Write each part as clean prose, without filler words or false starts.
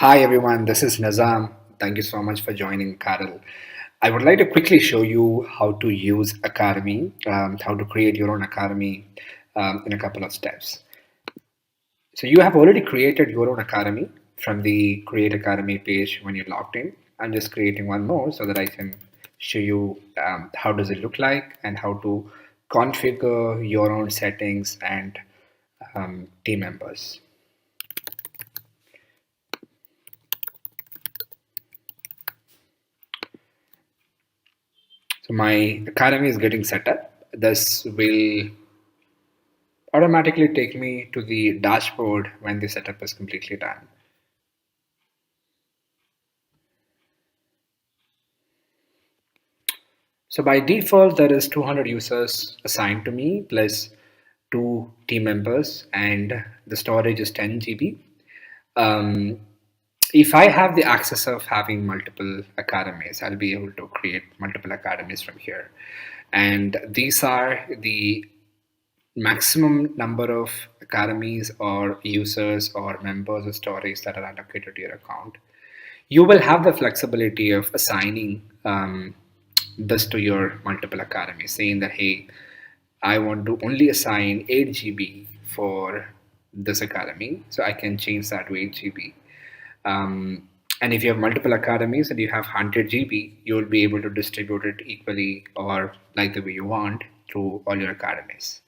Hi everyone, this is Nazam. Thank you so much for joining Acadle. I would like to quickly show you how to use Academy, how to create your own Academy in a couple of steps. So you have already created your own Academy from the Create Academy page when you logged in. I'm just creating one more so that I can show you how does it look like and how to configure your own settings and team members. So my academy is getting set up. This will automatically take me to the dashboard when the setup is completely done. So by default, there is 200 users assigned to me plus two team members, and the storage is 10 GB. Um, if I have the access of having multiple academies, I'll be able to create multiple academies from here. And these are the maximum number of academies or users or members or stories that are allocated to your account. You will have the flexibility of assigning this to your multiple academies, saying that, hey, I want to only assign 8 GB for this academy, so I can change that to 8 GB. And if you have multiple academies and you have 100 GB, you will be able to distribute it equally or like the way you want through all your academies.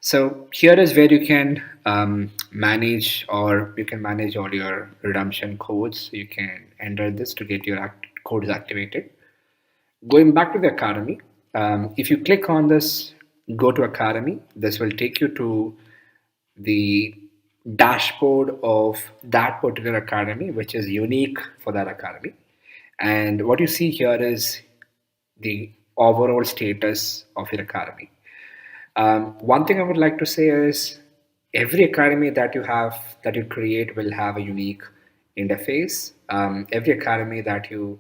So here is where you can manage, or you can manage all your redemption codes. You can enter this to get your codes activated. Going back to the academy, if you click on this, go to academy, this will take you to the dashboard of that particular academy, which is unique for that academy. And what you see here is the overall status of your academy. One thing I would like to say is every academy that you have, that you create, will have a unique interface. Every academy that you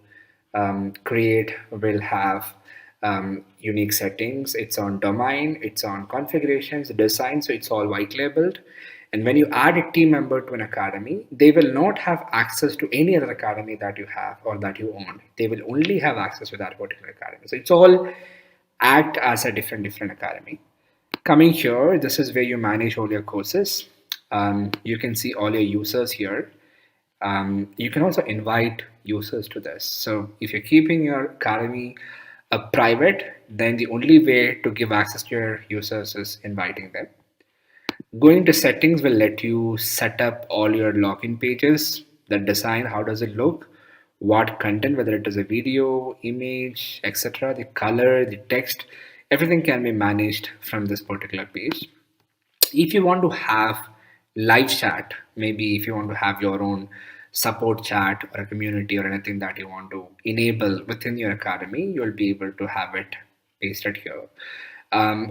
create will have unique settings. It's on domain, it's on configurations, design, so it's all white labeled. And when you add a team member to an academy, they will not have access to any other academy that you have or that you own. They will only have access to that particular academy. So it's all act as a different academy. Coming here, this is where you manage all your courses. You can see all your users here. You can also invite users to this. So if you're keeping your academy private, then the only way to give access to your users is inviting them. Going to settings will let you set up all your login pages, the design, how does it look, what content, whether it is a video, image, etc., the color, the text, everything can be managed from this particular page. If you want to have live chat, maybe if you want to have your own support chat or a community or anything that you want to enable within your academy, you'll be able to have it pasted here.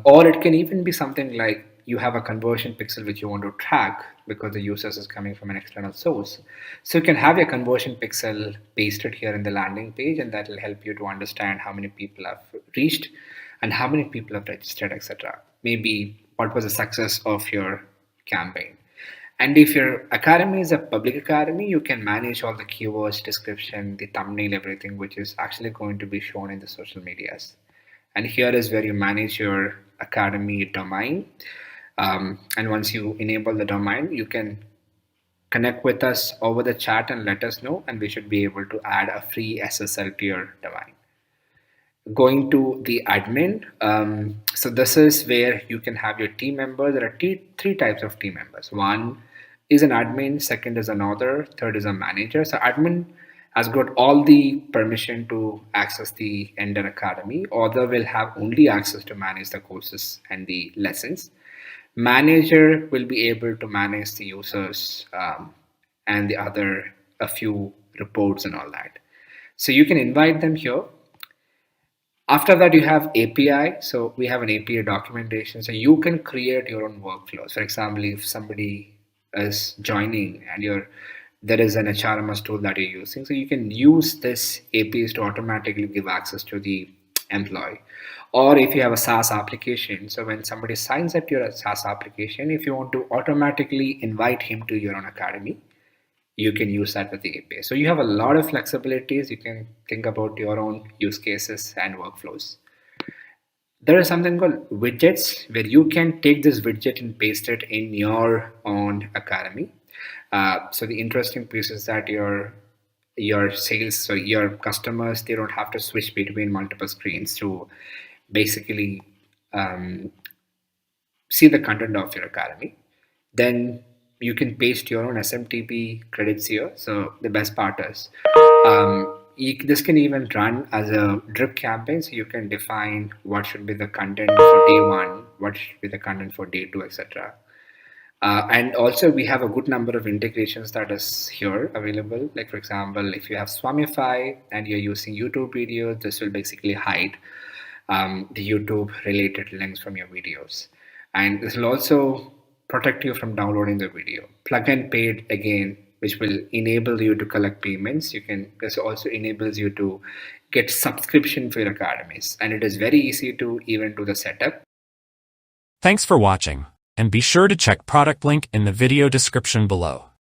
Or it can even be something like you have a conversion pixel which you want to track because the users is coming from an external source. So you can have your conversion pixel pasted here in the landing page, and that will help you to understand how many people have reached and how many people have registered, etc. Maybe what was the success of your campaign. And if your academy is a public academy, you can manage all the keywords, description, the thumbnail, everything, which is actually going to be shown in the social medias. And here is where you manage your academy domain. And once you enable the domain, you can connect with us over the chat and let us know, and we should be able to add a free SSL to your domain. Going to the admin, so this is where you can have your team members. There are three types of team members. One is an admin, second is an author, third is a manager. So admin has got all the permission to access the Ender Academy. Author will have only access to manage the courses and the lessons. Manager will be able to manage the users and the other a few reports and all that. So you can invite them here. After that, you have API. So we have an API documentation. So you can create your own workflows. For example, if somebody is joining and there is an HRMS tool that you're using, so you can use this APIs to automatically give access to the employee. Or if you have a SaaS application, so when somebody signs up to your SaaS application, if you want to automatically invite him to your own academy, you can use that with the API. So you have a lot of flexibilities. You can think about your own use cases and workflows. There is something called widgets where you can take this widget and paste it in your own academy. So the interesting piece is that your sales, so your customers, they don't have to switch between multiple screens to basically um, see the content of your academy. Then you can paste your own SMTP credits here. So the best part is this can even run as a drip campaign. So you can define what should be the content for day one, what should be the content for day two, etc. And also we have a good number of integrations that is here available. Like for example, if you have Swamify and you're using YouTube videos, this will basically hide the YouTube related links from your videos. And this will also protect you from downloading the video. Plug and paid again, which will enable you to collect payments. This also enables you to get subscription for your academies. And it is very easy to even do the setup. Thanks for watching, and be sure to check product link in the video description below.